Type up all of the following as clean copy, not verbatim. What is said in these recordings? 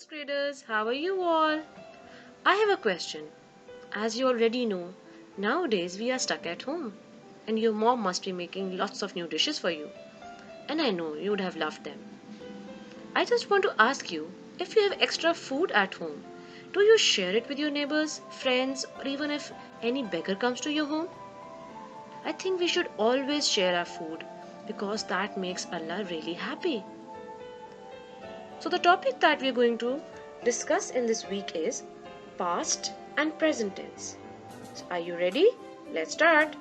first graders, how are you all? I have a question. As you already know, nowadays we are stuck at home and your mom must be making lots of new dishes for you. And I know you would have loved them. I just want to ask you, if you have extra food at home, do you share it with your neighbors, friends, or even if any beggar comes to your home? I think we should always share our food because that makes Allah really happy. So the topic that we're going to discuss in this week is past and present tense. So are you ready? Let's start.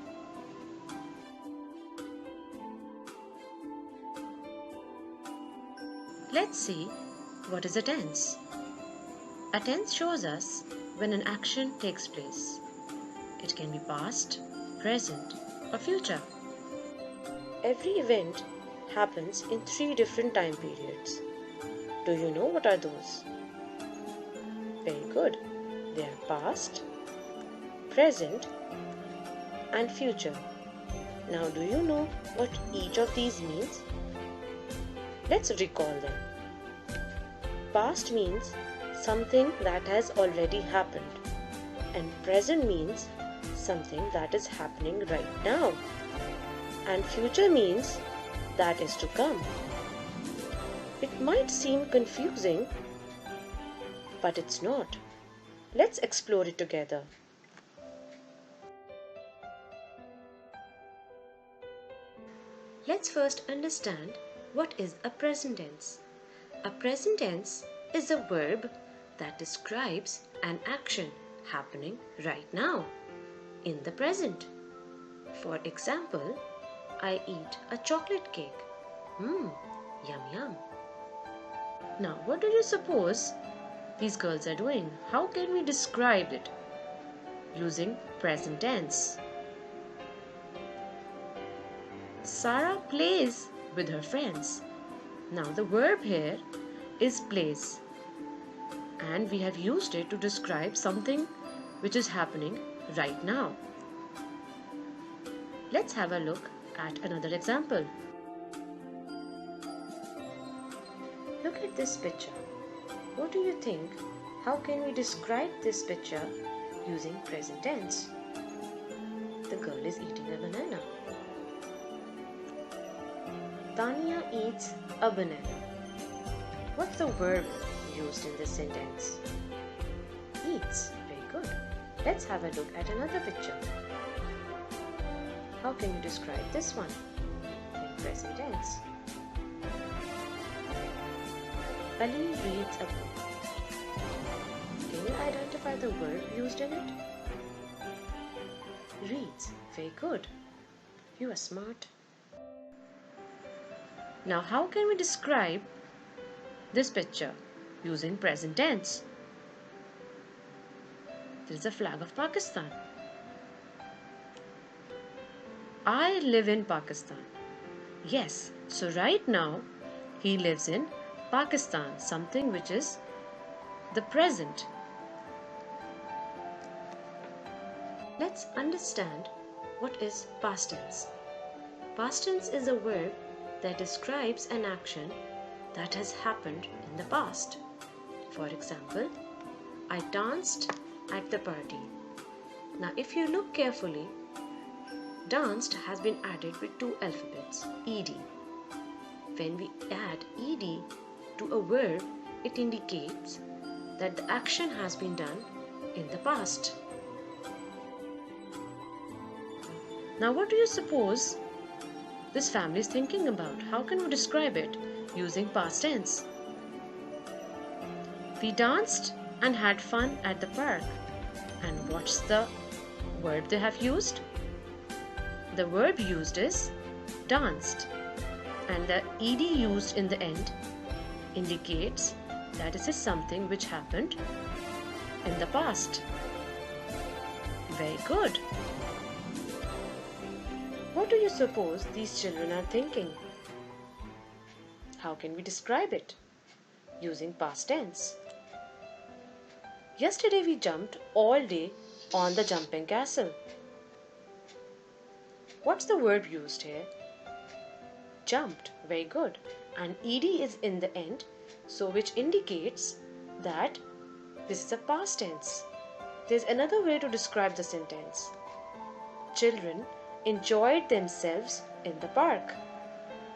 Let's see what is a tense. A tense shows us when an action takes place. It can be past, present, or future. Every event happens in 3 different time periods. Do you know what are those? Very good. They are past, present, and future. Now, do you know what each of these means? Let's recall them. Past means something that has already happened, and present means something that is happening right now, and future means that is to come. It might seem confusing, but it's not. Let's explore it together. Let's first understand what is a present tense. A present tense is a verb that describes an action happening right now, in the present. For example, I eat a chocolate cake. Yum yum. Now, what do you suppose these girls are doing? How can we describe it using present tense? Sarah plays with her friends. Now, the verb here is plays, and we have used it to describe something which is happening right now. Let's have a look at another example. Look at this picture. What do you think? How can we describe this picture using present tense? The girl is eating a banana. Tanya eats a banana. What's the verb used in this sentence? Eats. Very good. Let's have a look at another picture. How can you describe this one in present tense? Ali reads a book. Can you identify the verb used in it? Reads. Very good. You are smart. Now, how can we describe this picture using present tense? There is a flag of Pakistan. I live in Pakistan. Yes, so right now he lives in Pakistan, something which is the present. Let's understand what is past tense. Past tense is a verb that describes an action that has happened in the past. For example, I danced at the party. Now, if you look carefully, danced has been added with 2 alphabets, ed. When we add ed to a verb, it indicates that the action has been done in the past. Now, what do you suppose this family is thinking about? How can we describe it using past tense? We danced and had fun at the park. And what's the verb they have used? The verb used is danced, and the ed used in the end indicates that this is something which happened in the past. Very good. What do you suppose these children are thinking? How can we describe it using past tense? Yesterday we jumped all day on the jumping castle. What's the verb used here? Jumped. Very good. And ed is in the end, so which indicates that this is a past tense. There's another way to describe the sentence. Children enjoyed themselves in the park.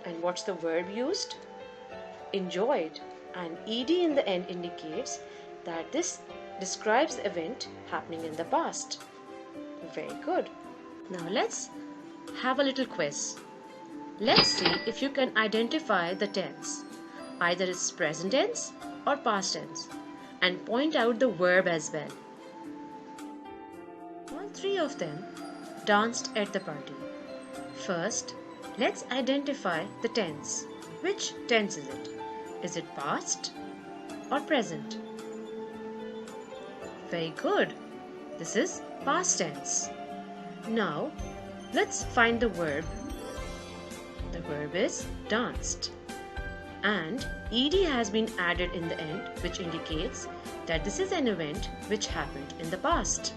And what's the verb used? Enjoyed. And ed in the end indicates that this describes the event happening in the past. Very good. Now let's have a little quiz. Let's see if you can identify the tense. Either it's present tense or past tense, and point out the verb as well. All three of them danced at the party. First, let's identify the tense. Which tense is it? Is it past or present? Very good. This is past tense. Now, let's find the verb. The verb is danced. And ed has been added in the end, which indicates that this is an event which happened in the past.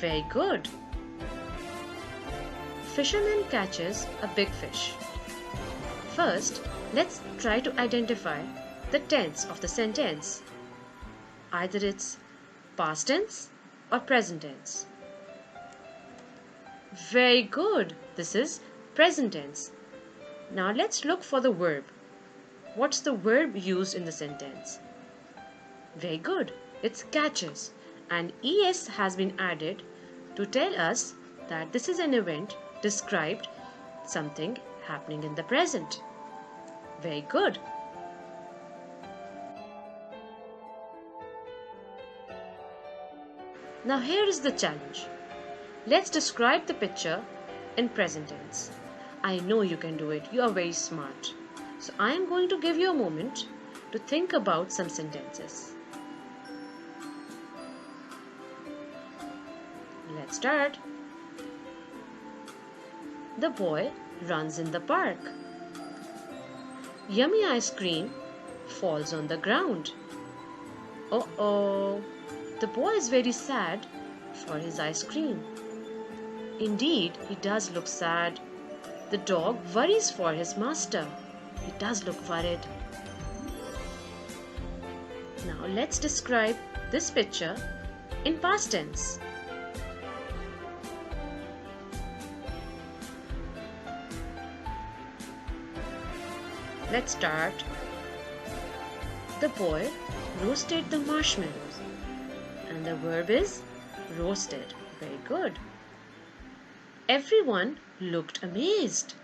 Very good. Fisherman catches a big fish. First, let's try to identify the tense of the sentence. Either it's past tense or present tense. Very good. This is present tense. Now let's look for the verb. What's the verb used in the sentence? Very good. It's catches. And es has been added to tell us that this is an event described something happening in the present. Very good. Now here is the challenge. Let's describe the picture in present tense. I know you can do it. You are very smart. So I am going to give you a moment to think about some sentences. Let's start. The boy runs in the park. Yummy ice cream falls on the ground. Uh-oh, the boy is very sad for his ice cream. Indeed, he does look sad. The dog worries for his master. He does look worried. Now let's describe this picture in past tense. Let's start. The boy roasted the marshmallows. And the verb is roasted. Very good. Everyone looked amazed.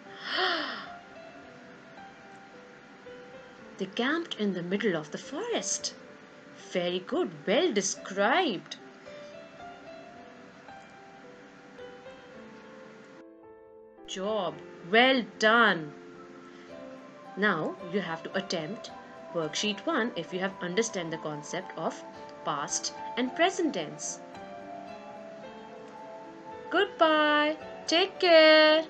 They camped in the middle of the forest. Very good. Well described. Job. Well done. Now you have to attempt worksheet 1 if you have understand the concept of past and present tense. Goodbye. Take care.